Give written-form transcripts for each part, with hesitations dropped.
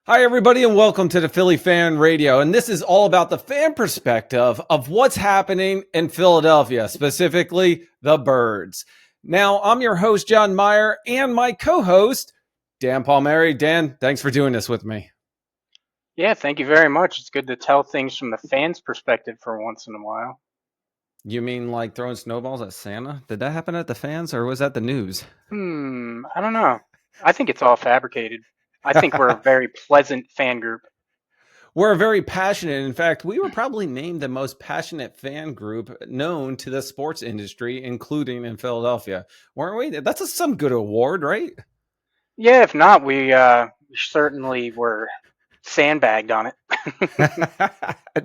Hi, everybody, and welcome to the Philly Fan Radio. And this is all about the fan perspective of what's happening in Philadelphia, specifically the Birds. Now, I'm your host, John Myer, and my co-host, Dan Palmieri. Dan, thanks for doing this with me. Yeah, thank you very much. It's good to tell things from the fans' perspective for once in a while. You mean like throwing snowballs at Santa? Did that happen at the fans, or was that the news? I don't know. I think it's all fabricated. I think we're a very pleasant fan group. We're very passionate. In fact, we were probably named the most passionate fan group known to the sports industry, including in Philadelphia. Weren't we? That's some good award, right? Yeah, if not, we certainly were sandbagged on it.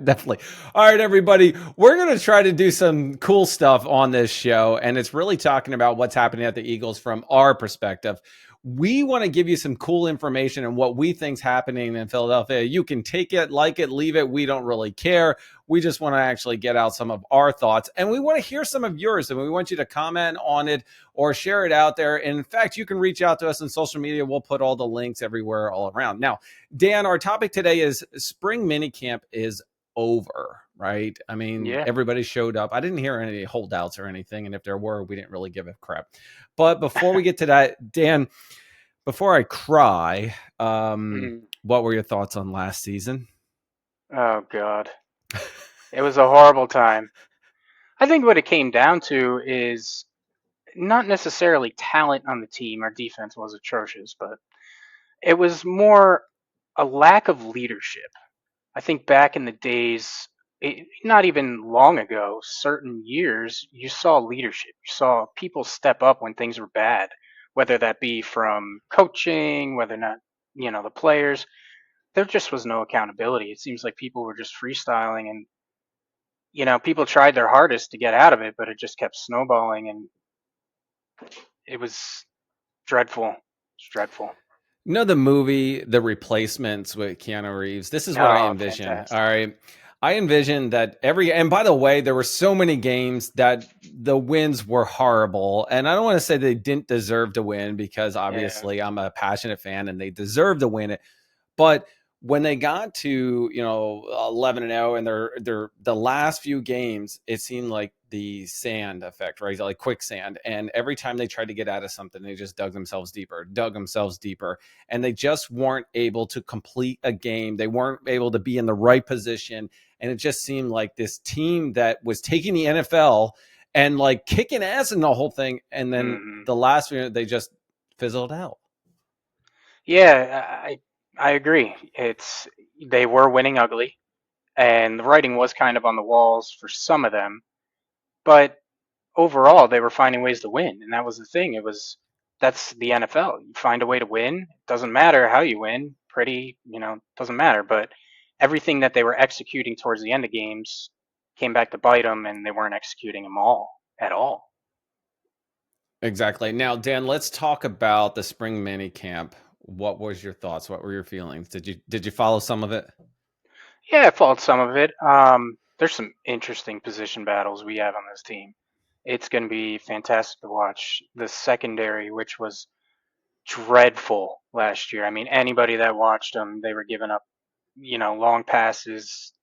Definitely. All right, everybody. We're going to try to do some cool stuff on this show, and it's really talking about what's happening at the Eagles from our perspective. We want to give you some cool information and what we think's happening in Philadelphia. You can take it, like it, leave it. We don't really care. We just want to actually get out some of our thoughts, and we want to hear some of yours, and we want you to comment on it or share it out there. And in fact, you can reach out to us on social media. We'll put all the links everywhere all around. Now, Dan, our topic today is spring minicamp is over, right? I mean, Yeah. everybody showed up. I didn't hear any holdouts or anything. And if there were, we didn't really give a crap. But before we get to that, Dan, before I cry, what were your thoughts on last season? Oh, God. It was a horrible time. I think what it came down to is not necessarily talent on the team. Our defense was atrocious, but it was more a lack of leadership. I think back in the days, not even long ago, certain years, you saw leadership. You saw people step up when things were bad, whether that be from coaching, whether or not, the players. There just was no accountability. It seems like people were just freestyling and, people tried their hardest to get out of it, but it just kept snowballing and it was dreadful. It's dreadful. You know the movie The Replacements with Keanu Reeves? This is what I Oh, envision. All fantastic. right. I envision that and by the way, there were so many games that the wins were horrible. And I don't want to say they didn't deserve to win because Yeah. obviously I'm a passionate fan and they deserve to win it. But when they got to 11-0 and they're the last few games, it seemed like the sand effect, right? Like quicksand. And every time they tried to get out of something, they just dug themselves deeper, and they just weren't able to complete a game. They weren't able to be in the right position, and it just seemed like this team that was taking the NFL and like kicking ass in the whole thing, and then hmm the last minute they just fizzled out. Yeah, I agree. They were winning ugly, and the writing was kind of on the walls for some of them, but overall they were finding ways to win, and that was the thing. That's the NFL. You find a way to win. It doesn't matter how you win. Doesn't matter. But everything that they were executing towards the end of games came back to bite them, and they weren't executing them all at all. Exactly. Now, Dan, let's talk about the spring mini camp. What was your thoughts? What were your feelings? Did you follow some of it? Yeah, I followed some of it. There's some interesting position battles we have on this team. It's going to be fantastic to watch. The secondary, which was dreadful last year. I mean, anybody that watched them, they were giving up, long passes.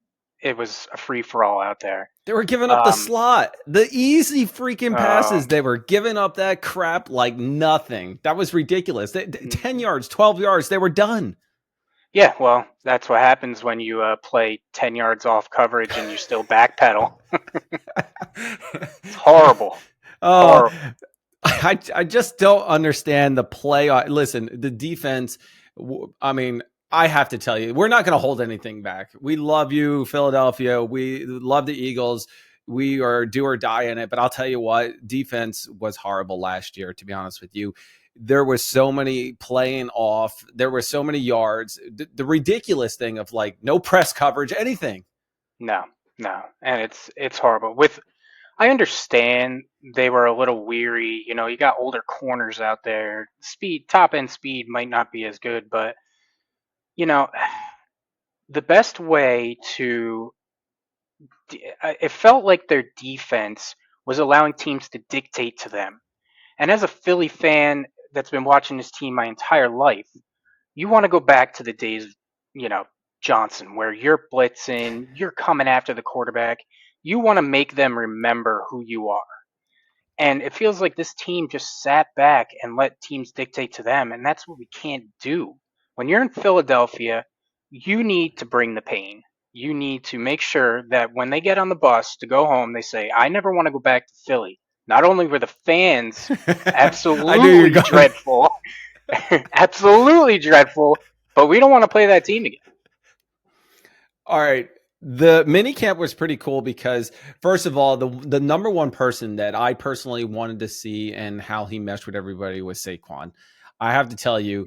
It was a free for all out there. They were giving up the Um, slot, the easy freaking uh, passes. They were giving up that crap like nothing. That was ridiculous. 10 mhm. yards, 12 yards, they were done. Yeah, well, that's what happens when you play 10 yards off coverage and you still backpedal. It's horrible. Oh, Horrible. I just don't understand the play. Listen, the defense. I mean, I have to tell you, we're not going to hold anything back. We love you, Philadelphia. We love the Eagles. We are do or die in it. But I'll tell you what, defense was horrible last year. To be honest with you, there was so many playing off. There were so many yards. The ridiculous thing of like no press coverage, anything. No, no. And it's horrible. I understand they were a little weary. You got older corners out there. Top end speed might not be as good, but you know, the best way to it felt like their defense was allowing teams to dictate to them. And as a Philly fan that's been watching this team my entire life, you want to go back to the days of Johnson, where you're blitzing, you're coming after the quarterback. You want to make them remember who you are. And it feels like this team just sat back and let teams dictate to them, and that's what we can't do. When you're in Philadelphia, you need to bring the pain. You need to make sure that when they get on the bus to go home, they say, I never want to go back to Philly. Not only were the fans I knew you were absolutely going. dreadful, absolutely dreadful, but we don't want to play that team again. All right. The mini camp was pretty cool because, first of all, the number one person that I personally wanted to see and how he meshed with everybody was Saquon. I have to tell you,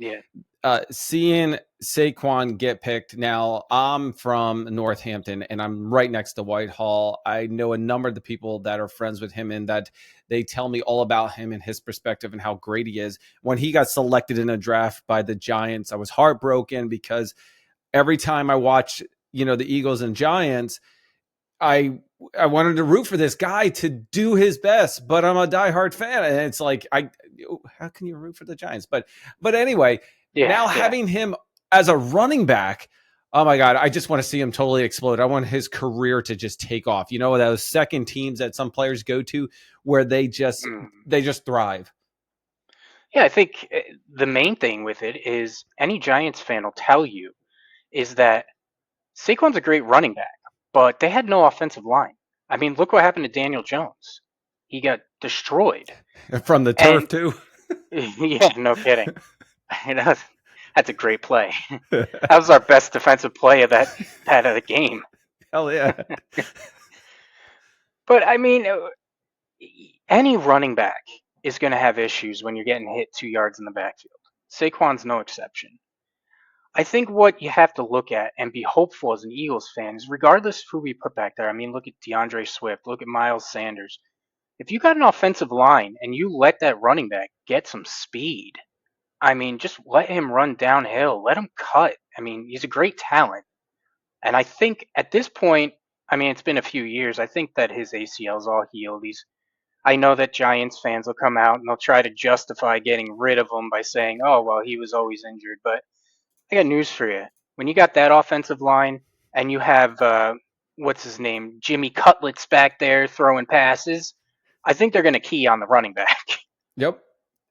seeing Saquon get picked. Now, I'm from Northampton and I'm right next to Whitehall. I know a number of the people that are friends with him and that they tell me all about him and his perspective and how great he is. When he got selected in a draft by the Giants, I was heartbroken because every time I watch the Eagles and Giants, I wanted to root for this guy to do his best, but I'm a diehard fan. And it's like, how can you root for the Giants? But anyway, having him as a running back, oh my God, I just want to see him totally explode. I want his career to just take off. Those second teams that some players go to where they just thrive. Yeah, I think the main thing with it is any Giants fan will tell you is that Saquon's a great running back, but they had no offensive line. I mean, look what happened to Daniel Jones. He got destroyed. From the turf, too? Yeah, no kidding. That's a great play. That was our best defensive play of that of the game. Hell yeah. But, I mean, any running back is going to have issues when you're getting hit 2 yards in the backfield. Saquon's no exception. I think what you have to look at and be hopeful as an Eagles fan is regardless of who we put back there, I mean, look at DeAndre Swift, look at Miles Sanders. If you got an offensive line and you let that running back get some speed, I mean, just let him run downhill, let him cut. I mean, he's a great talent. And I think at this point, I mean, it's been a few years. I think that his ACL's all healed. I know that Giants fans will come out and they'll try to justify getting rid of him by saying, oh, well, he was always injured. But I got news for you. When you got that offensive line and you have, what's his name, Jimmy Cutlets back there throwing passes, I think they're going to key on the running back. Yep,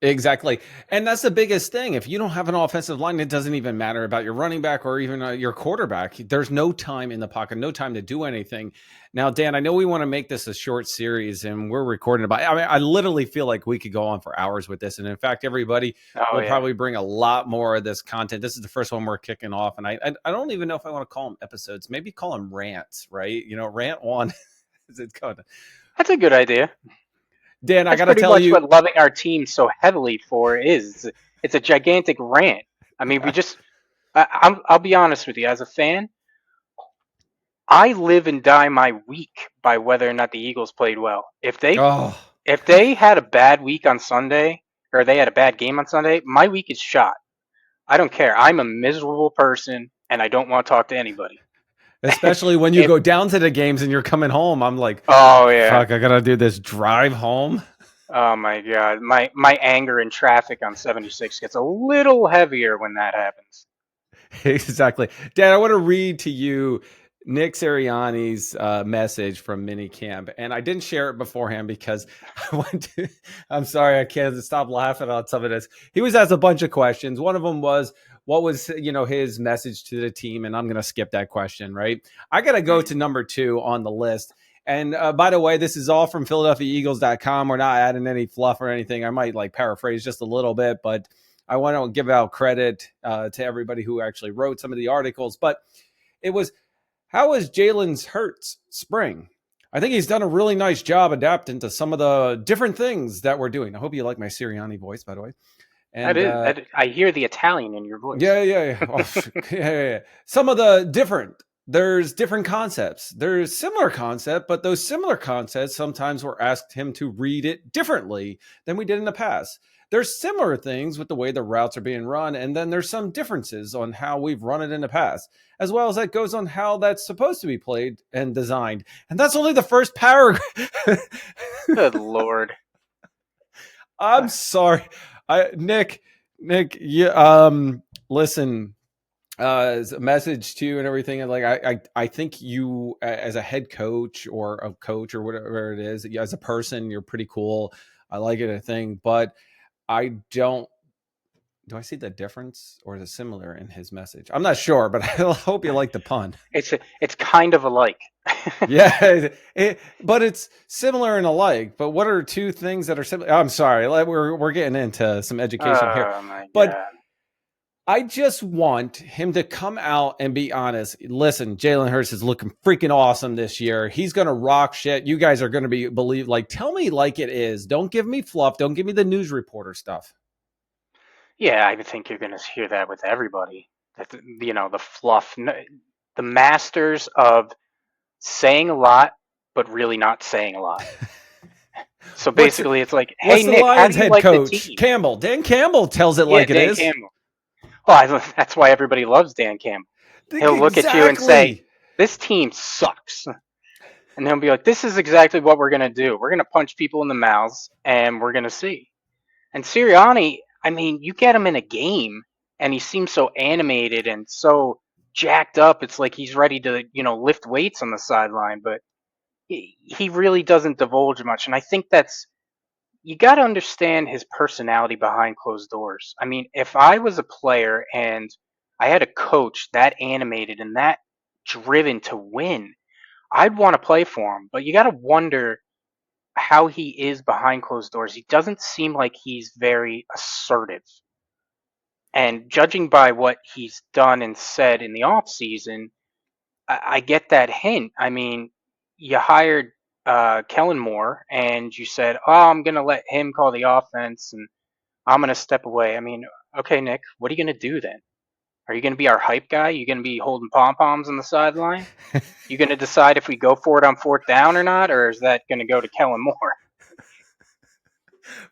exactly. And that's the biggest thing. If you don't have an offensive line, it doesn't even matter about your running back or even your quarterback. There's no time in the pocket, no time to do anything. Now, Dan, I know we want to make this a short series and we're recording about, I mean, I literally feel like we could go on for hours with this. And in fact, everybody will probably bring a lot more of this content. This is the first one we're kicking off. And I don't even know if I want to call them episodes, maybe call them rants, right? Rant one. Is it called? That's a good idea. Dan, That's I got to tell you what loving our team so heavily for is. It's a gigantic rant. I mean, I'll be honest with you. As a fan, I live and die my week by whether or not the Eagles played well. If they had a bad week on Sunday or they had a bad game on Sunday, my week is shot. I don't care. I'm a miserable person and I don't want to talk to anybody. Especially when you go down to the games and you're coming home. I'm like, oh yeah, fuck, I gotta do this drive home. Oh my God, my anger in traffic on 76 gets a little heavier when that happens. Exactly, Dan. I want to read to you Nick Sirianni's message from minicamp, and I didn't share it beforehand because I'm sorry, I can't stop laughing on some of this. He was asked a bunch of questions. One of them was, what was his message to the team? And I'm going to skip that question, right? I got to go to number 2 on the list. And by the way, this is all from PhiladelphiaEagles.com. We're not adding any fluff or anything. I might paraphrase just a little bit, but I want to give out credit to everybody who actually wrote some of the articles. But it was, how was Jalen Hurts' spring? I think he's done a really nice job adapting to some of the different things that we're doing. I hope you like my Sirianni voice, by the way. And I hear the Italian in your voice. Yeah. Oh, yeah. Some of the there's different concepts. There's similar concept, but those similar concepts, sometimes we're asked him to read it differently than we did in the past. There's similar things with the way the routes are being run, and then there's some differences on how we've run it in the past, as well as that goes on how that's supposed to be played and designed. And that's only the first paragraph. Good Lord. I'm sorry. Nick, listen, as a message to you and everything. And like, I think you, as a head coach or a coach or whatever it is, as a person, you're pretty cool. I like it, a thing, but I don't. Do I see the difference or is it similar in his message? I'm not sure, but I hope you like the pun. It's kind of alike. Yeah, but it's similar and alike. But what are two things that are similar? I'm sorry, we're getting into some education here, Oh my but god. I just want him to come out and be honest. Listen, Jalen Hurts is looking freaking awesome this year. He's going to rock shit. You guys are going to believe, like, tell me like it is. Don't give me fluff. Don't give me the news reporter stuff. Yeah, I think you're going to hear that with everybody. That the fluff, the masters of saying a lot but really not saying a lot. So basically, it's like, hey What's the Nick, how Lions do you head like the coach? team? Campbell. Dan Campbell tells it Yeah, like it Dan is. Campbell. Well, that's why everybody loves Dan Campbell. He'll look at you and say, Exactly. "This team sucks," and he'll be like, "This is exactly what we're gonna do. We're gonna punch people in the mouths, and we're gonna see." And Sirianni, I mean, you get him in a game, and he seems so animated and so jacked up. It's like he's ready to, lift weights on the sideline, but he really doesn't divulge much. And I think that's you got to understand his personality behind closed doors. I mean, if I was a player and I had a coach that animated and that driven to win, I'd want to play for him. But you got to wonder how he is behind closed doors. He doesn't seem like he's very assertive. And judging by what he's done and said in the off season, I get that hint. I mean, you hired Kellen Moore, and you said, "Oh, I'm going to let him call the offense, and I'm going to step away." I mean, okay, Nick, what are you going to do then? Are you going to be our hype guy? You going to be holding pom poms on the sideline? You going to decide if we go for it on fourth down or not, or is that going to go to Kellen Moore?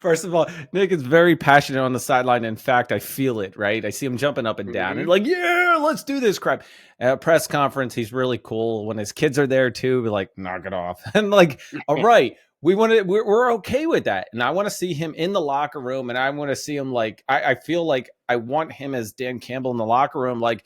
First of all, Nick is very passionate on the sideline. In fact, I feel it, right? I see him jumping up and down and Mm-hmm. like, yeah, let's do this crap. At a press conference, he's really cool. When his kids are there too, be like, knock it off. And like, all right, we're okay with that. And I want to see him in the locker room, and I want to see him like, I feel like I want him as Dan Campbell in the locker room, like,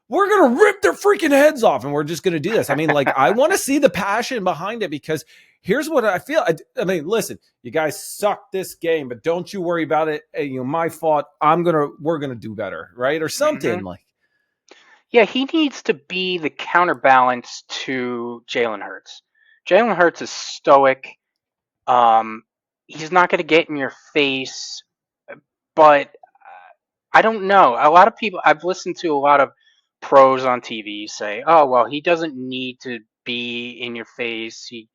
we're going to rip their freaking heads off and we're just going to do this. I mean, like, I want to see the passion behind it, because here's what I feel. I mean, listen, you guys suck this game, but don't you worry about it. My fault. We're going to do better. Right. Or Mm-hmm. something like. Yeah, he needs to be the counterbalance to Jalen Hurts. Jalen Hurts is stoic. Um, he's not going to get in your face, but I don't know. A lot of people, I've listened to a lot of pros on TV say, "Oh, well, he doesn't need to be in your face. He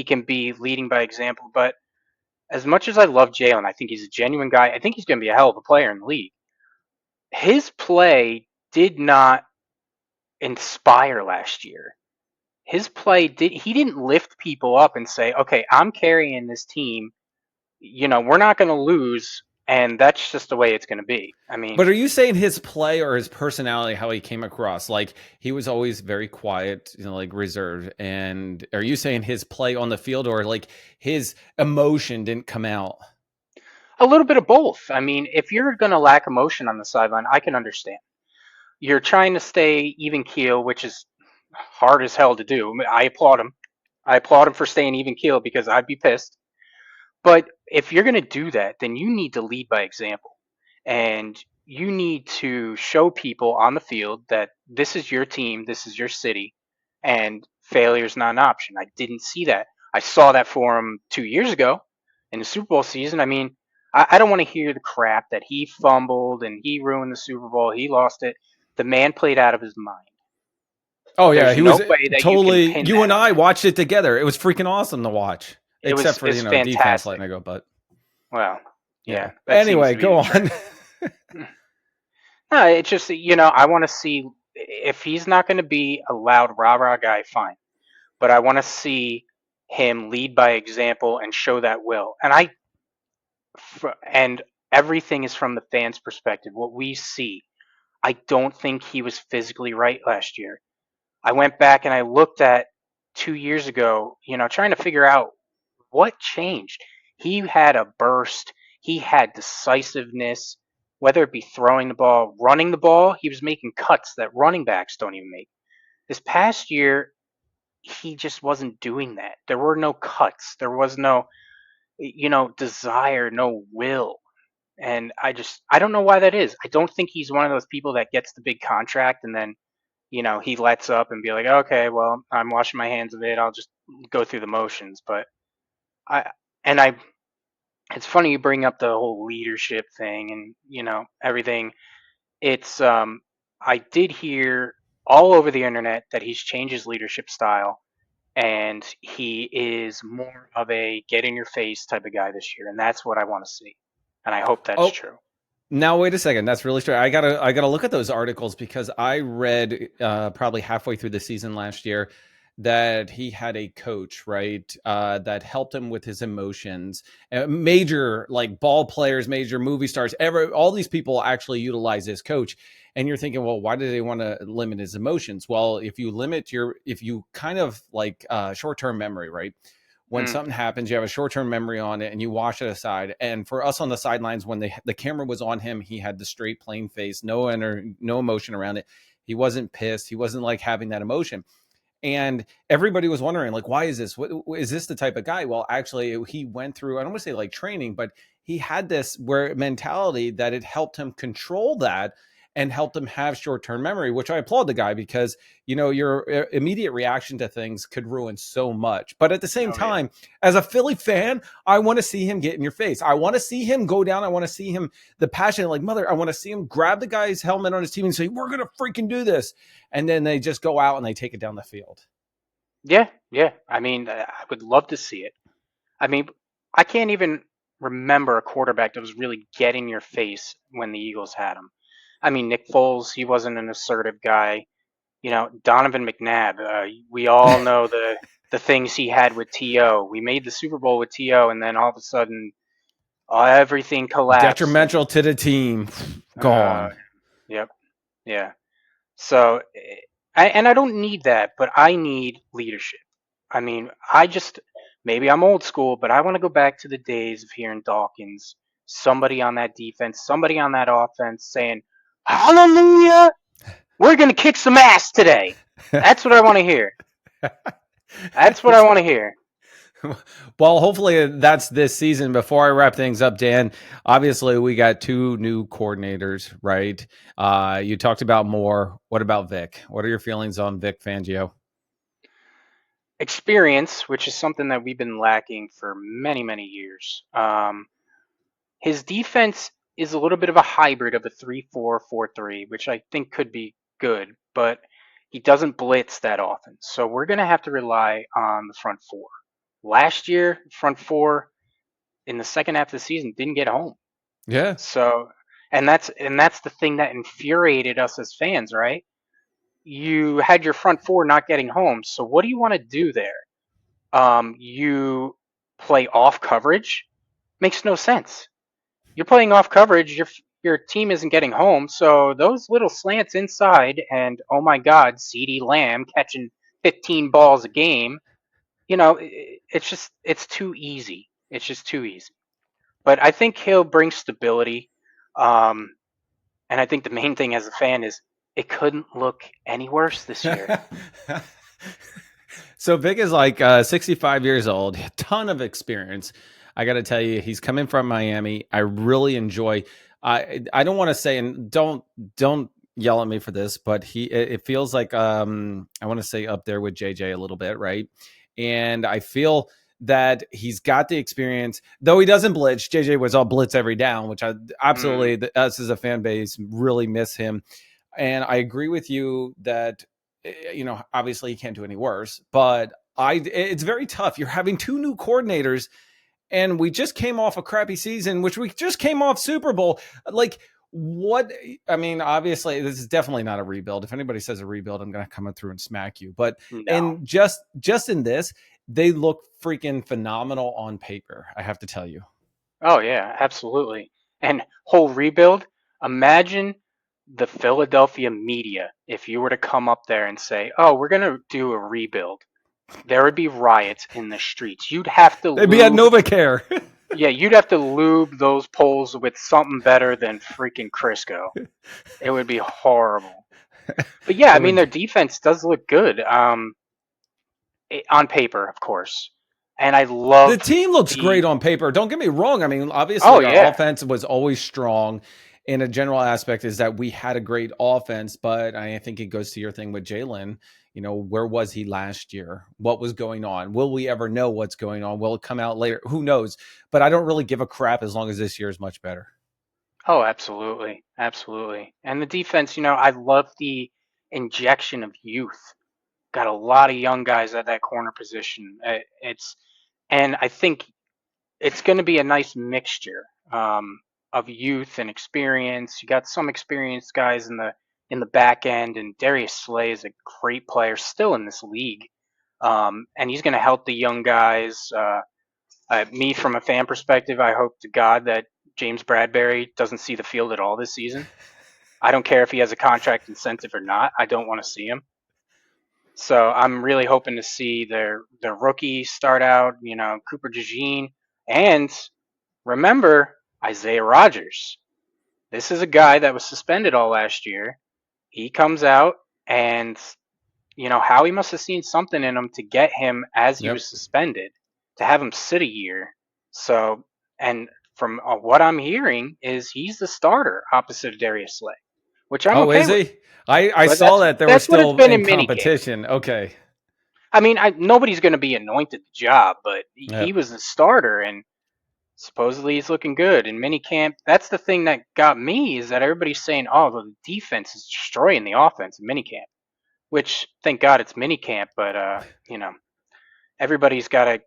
can be leading by example." But as much as I love Jalen, I think he's a genuine guy. I think he's going to be a hell of a player in the league. His play did not inspire last year. His play he didn't lift people up and say, "Okay, I'm carrying this team. We're not going to lose." And that's just the way it's going to be. I mean, But are you saying his play or his personality, how he came across? Like, he was always very quiet, like reserved. And are you saying his play on the field, or like his emotion didn't come out? a little bit of both. I mean, if you're going to lack emotion on the sideline, I can understand. You're trying to stay even keel, which is hard as hell to do. I mean, I applaud him. I applaud him for staying even keel because I'd be pissed. But if you're going to do that, then you need to lead by example. And you need to show people on the field that this is your team, this is your city, and failure is not an option. I didn't see that. I saw that for him 2 years ago in the Super Bowl season. I mean, I don't want to hear the crap that he fumbled and he ruined the Super Bowl. He lost it. The man played out of his mind. Oh yeah, There's he no was way that you can totally. pin You that and on I him. watched it together. It was freaking awesome to watch, It was except for it's defense fantastic. letting it go. But Well, yeah. yeah, that seems Anyway, to be go the on. trend. No, it's just I want to see if he's not going to be a loud rah rah guy, fine. But I want to see him lead by example and show that will. And everything is from the fans' perspective. What we see, I don't think he was physically right last year. I went back and I looked at 2 years ago, trying to figure out what changed. He had a burst. He had decisiveness. whether it be throwing the ball, running the ball, he was making cuts that running backs don't even make. This past year, he just wasn't doing that. There were no cuts. There was no, desire, no will. And I don't know why that is. I don't think he's one of those people that gets the big contract and then, he lets up and be like, okay, well, I'm washing my hands of it. I'll just go through the motions. But I, and I, it's funny you bring up the whole leadership thing and, everything. It's, I did hear all over the internet that he's changed his leadership style and he is more of a get in your face type of guy this year. And that's what I want to see. And I hope that's Oh, true. now wait a second. That's really strange. I gotta look at those articles because I read probably halfway through the season last year that he had a coach, right, that helped him with his emotions. Major like ball players, major movie stars, all these people actually utilize this coach. And you're thinking, well, why do they want to limit his emotions? Well, if you kind of like short-term memory, right? When Mm, something happens, you have a short-term memory on it and you wash it aside. And for us on the sidelines, when the camera was on him, he had the straight, plain face, no emotion around it. He wasn't pissed. He wasn't like having that emotion. And everybody was wondering, like, why is this? What, is this the type of guy? Well, actually, he went through, I don't want to say like training, but he had this where mentality that it helped him control that and helped him have short-term memory, which I applaud the guy because, your immediate reaction to things could ruin so much. But at the same oh yeah. time, as a Philly fan, I want to see him get in your face. I want to see him go down. I want to see him, the passion, like mother, I want to see him grab the guy's helmet on his team and say, we're going to freaking do this. And then they just go out and they take it down the field. Yeah, yeah. I mean, I would love to see it. I mean, I can't even remember a quarterback that was really getting your face when the Eagles had him. I mean, Nick Foles, he wasn't an assertive guy. Donovan McNabb, we all know the things he had with T.O. We made the Super Bowl with T.O., and then all of a sudden, everything collapsed. Detrimental to the team. Uh, Gone. yep, yeah. So, and I don't need that, but I need leadership. I mean, maybe I'm old school, but I want to go back to the days of hearing Dawkins, somebody on that defense, somebody on that offense saying, Hallelujah, we're going to kick some ass today. That's what I want to hear. That's what I want to hear. Well, hopefully that's this season. Before I wrap things up, Dan, obviously we got two new coordinators, right? You talked about Moore. What about Vic? What are your feelings on Vic Fangio? Experience, which is something that we've been lacking for many, many years. His defense is a little bit of a hybrid of a 3-4-4-3, which I think could be good, but he doesn't blitz that often. So we're going to have to rely on the front four. Last year, front four in the second half of the season didn't get home. Yeah. So, and that's the thing that infuriated us as fans, right? You had your front four not getting home. So what do you want to do there? You play off coverage? Makes no sense. You're playing off coverage. Your team isn't getting home, so those little slants inside, and oh my God, CeeDee Lamb catching 15 balls a game. It's too easy. It's just too easy. But I think he'll bring stability. Um, and I think the main thing as a fan is it couldn't look any worse this year. So Vic is like 65 years old, a ton of experience. I got to tell you, he's coming from Miami. I really enjoy. I don't want to say, and don't yell at me for this, but it feels like I want to say up there with JJ a little bit, right? And I feel that he's got the experience, though he doesn't blitz. JJ was all blitz every down, which I Mm, absolutely us as a fan base really miss him. And I agree with you that obviously you can't do any worse, but it's very tough. You're having two new coordinators and we just came off a crappy season, which we just came off Super Bowl. Like what, I mean, obviously this is definitely not a rebuild. If anybody says a rebuild, I'm going to come through and smack you. But no. and just in this, they look freaking phenomenal on paper. I have to tell you. Oh yeah, absolutely. And whole rebuild. Imagine the Philadelphia media if you were to come up there and say, "Oh, we're gonna do a rebuild." there would be riots in the streets. You'd have to They'd be at lube. Novacare. Yeah, you'd have to lube those poles with something better than freaking Crisco. It would be horrible. But yeah, I It mean would. their defense does look good. On paper, of course. And I The love team looks great the. on paper. Don't get me wrong. I mean, Oh obviously, our yeah. offense was always strong. In a general aspect, is that we had a great offense, but I think it goes to your thing with Jalen. You know, where was he last year? What was going on? Will we ever know what's going on? Will it come out later? Who knows? But I don't really give a crap as long as this year is much better. Oh, absolutely, absolutely. And the defense, I love the injection of youth. Got a lot of young guys at that corner position. And I think it's going to be a nice mixture of youth and experience. You got some experienced guys in the back end, and Darius Slay is a great player still in this league, and he's going to help the young guys. Me, from a fan perspective, I hope to God that James Bradbury doesn't see the field at all this season. I don't care if he has a contract incentive or not. I don't want to see him. So I'm really hoping to see their rookie start out. Cooper DeJean, and remember Isaiah Rodgers. This is a guy that was suspended all last year. He comes out, and Howie must have seen something in him to get him as he Yep. was suspended to have him sit a year. So, and from what I'm hearing is he's the starter opposite Darius Slay, which I'm Oh, okay is with. he? I But saw that they were that's what it's still been in in minicamp. competition. Okay. I mean, nobody's going to be anointed the job, but he Yep. was the starter, and supposedly he's looking good in minicamp. That's the thing that got me, is that everybody's saying, "Oh, the defense is destroying the offense in minicamp," which thank God it's minicamp. But everybody's got to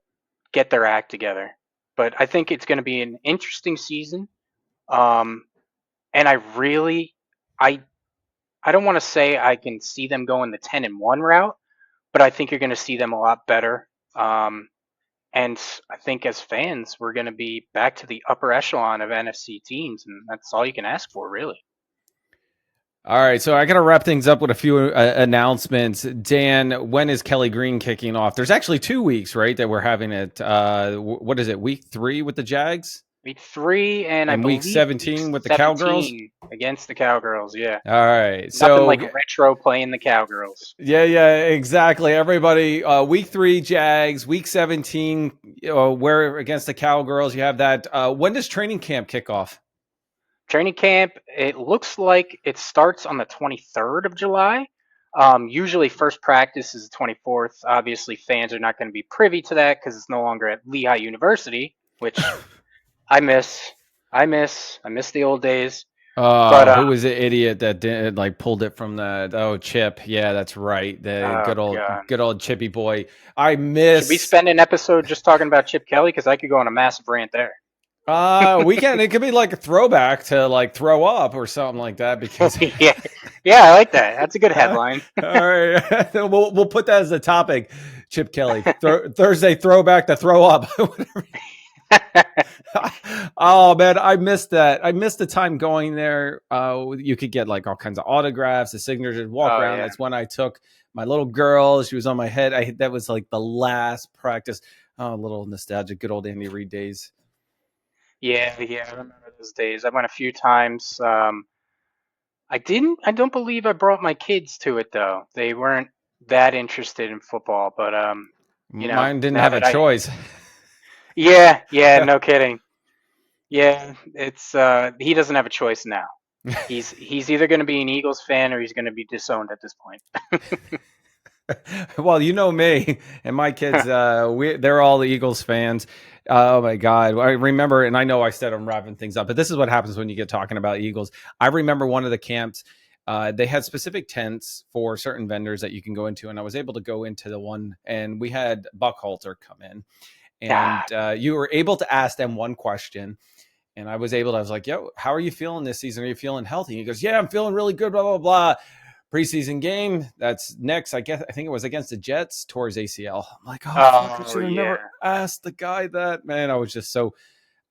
get their act together. But I think it's going to be an interesting season. Um, and I I don't want to say I can see them going the 10-1 route, but I think you're going to see them a lot better. And I think as fans, we're going to be back to the upper echelon of NFC teams, and that's all you can ask for, really. All right, so I got to wrap things up with a few announcements. Dan, when is Kelly Green kicking off? There's actually 2 weeks, right, that we're having it. What is it, week 3 with the Jags? Week 3, and I And week believe week 17 with the Cowgirls? 17 against the Cowgirls. Yeah, All right, nothing so like retro playing the Cowgirls. yeah, exactly. Everybody, week 3 Jags, week 17, where against the Cowgirls, you have that. When does training camp kick off? Training camp, it looks like it starts on the 23rd of July. Usually, first practice is the 24th. Obviously, fans are not going to be privy to that because it's no longer at Lehigh University, which I miss. I miss the old days. But Who was the idiot that did, like, pulled it from the? Oh, Chip. Yeah, that's right. The oh god, good old Chippy boy. I should we miss. spend an episode just talking about Chip Kelly? Because I could go on a massive rant there. We can. It could be like a throwback to like throw up or something like that because. yeah, yeah, I like that. That's a good headline. All right, we'll put that as the topic. Chip Kelly Thursday throwback to throw up. Oh man, I missed that. I missed the time going there. You could get like all kinds of autographs, the signatures, walk Oh around. yeah, That's when I took my little girl. She was on my head. That was like the last practice. Oh, a little nostalgic. Good old Andy Reid days. yeah. I remember those days. I went a few times. I didn't. I don't believe I brought my kids to it though. They weren't that interested in football. But Mine didn't now have a that I, choice. yeah, no kidding. Yeah, it's he doesn't have a choice now. He's either going to be an Eagles fan or he's going to be disowned at this point. Well, you know me and my kids. They're all the Eagles fans. Oh my God. I remember, and I know I said I'm wrapping things up, but this is what happens when you get talking about Eagles. I remember one of the camps, they had specific tents for certain vendors that you can go into. And I was able to go into the one, and we had Buckhalter come in, Ah, and you were able to ask them one question. And I was like, yo, how are you feeling this season? Are you feeling healthy? And he goes, yeah, I'm feeling really good, blah, blah, blah. Preseason game. That's next. I think it was against the Jets, tore his ACL. I'm like, oh fuck, I oh should have never yeah. asked the guy that. Man, I was just so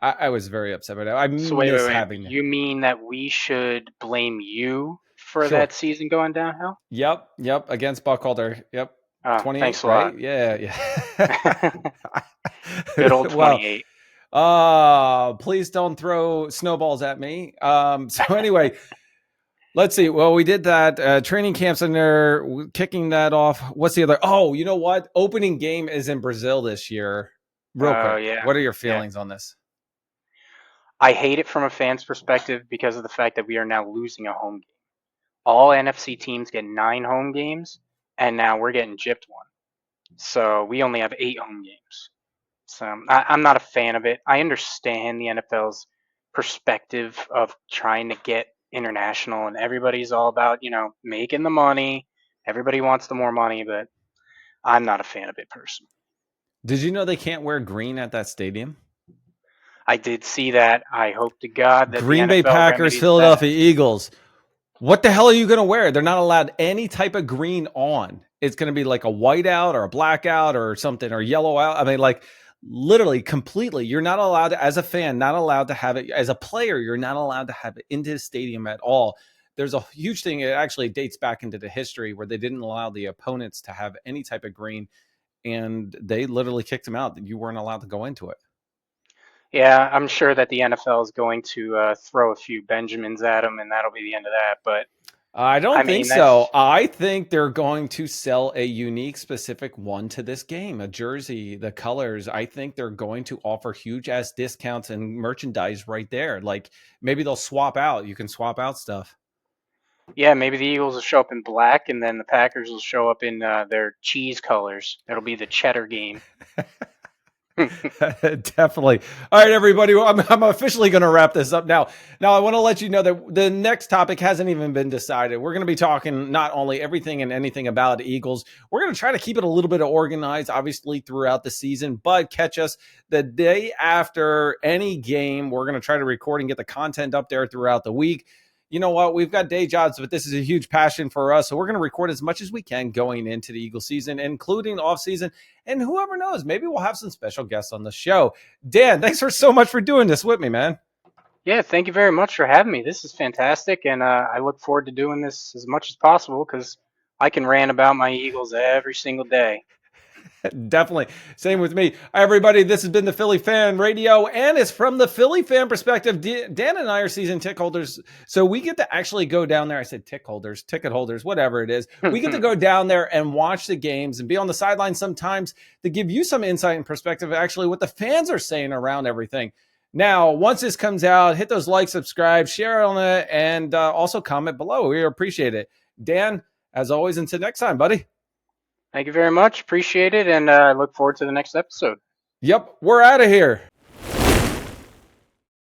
I was very upset about it. I So wait, wait, miss wait. having You mean that we should blame you for sure. that season going downhill? Yep. Against Buckhalter. Yep. Oh, 28, thanks a right? lot. Yeah. Good old Well, 28. please don't throw snowballs at me. So anyway, let's see. Well, we did that. Training camps in there, kicking that off. What's the other? Oh, you know what? Opening game is in Brazil this year. Real Oh, quick, yeah. what are your Yeah. feelings on this? I hate it from a fan's perspective because of the fact that we are now losing a home game. All NFC teams get 9 home games, and now we're getting gypped one. So we only have 8 home games. So I'm not a fan of it. I understand the NFL's perspective of trying to get international, and everybody's all about, making the money. Everybody wants the more money, but I'm not a fan of it personally. Did you know they can't wear green at that stadium? I did see that. I hope to God that the Green Bay NFL Packers, remedies that. Philadelphia Eagles. What the hell are you going to wear? They're not allowed any type of green on. It's going to be like a whiteout or a blackout or something or yellow out. I mean, like literally completely. You're not allowed to, as a fan, not allowed to have it. As a player, you're not allowed to have it into the stadium at all. There's a huge thing. It actually dates back into the history where they didn't allow the opponents to have any type of green, and they literally kicked them out. You weren't allowed to go into it. Yeah, I'm sure that the NFL is going to throw a few Benjamins at them, and that'll be the end of that. But I I don't think mean, so. that's I think they're going to sell a unique, specific one to this game, a jersey, the colors. I think they're going to offer huge ass discounts and merchandise right there. Like maybe they'll swap out. You can swap out stuff. yeah. Maybe the Eagles will show up in black, and then the Packers will show up in their cheese colors. It'll be the cheddar game. Definitely. All right, everybody. Well, I'm officially going to wrap this up now. Now, I want to let you know that the next topic hasn't even been decided. We're going to be talking not only everything and anything about the Eagles, we're going to try to keep it a little bit organized, obviously, throughout the season, but catch us the day after any game. We're going to try to record and get the content up there throughout the week. You know what? We've got day jobs, but this is a huge passion for us. So we're going to record as much as we can going into the Eagle season, including off season. And whoever knows, maybe we'll have some special guests on the show. Dan, thanks for so much for doing this with me, man. Yeah, thank you very much for having me. This is fantastic, and I look forward to doing this as much as possible because I can rant about my Eagles every single day. Definitely. Same with me. Everybody, this has been the Philly Fan Radio, and it's from the Philly fan perspective. Dan and I are season ticket holders, so we get to actually go down there. I said ticket holders, whatever it is. We get to go down there and watch the games and be on the sidelines sometimes to give you some insight and perspective, actually, what the fans are saying around everything. Now, once this comes out, hit those likes, subscribe, share on it, and also comment below. We appreciate it. Dan, as always, until next time, buddy. Thank you very much. Appreciate it, and I look forward to the next episode. Yep, we're out of here.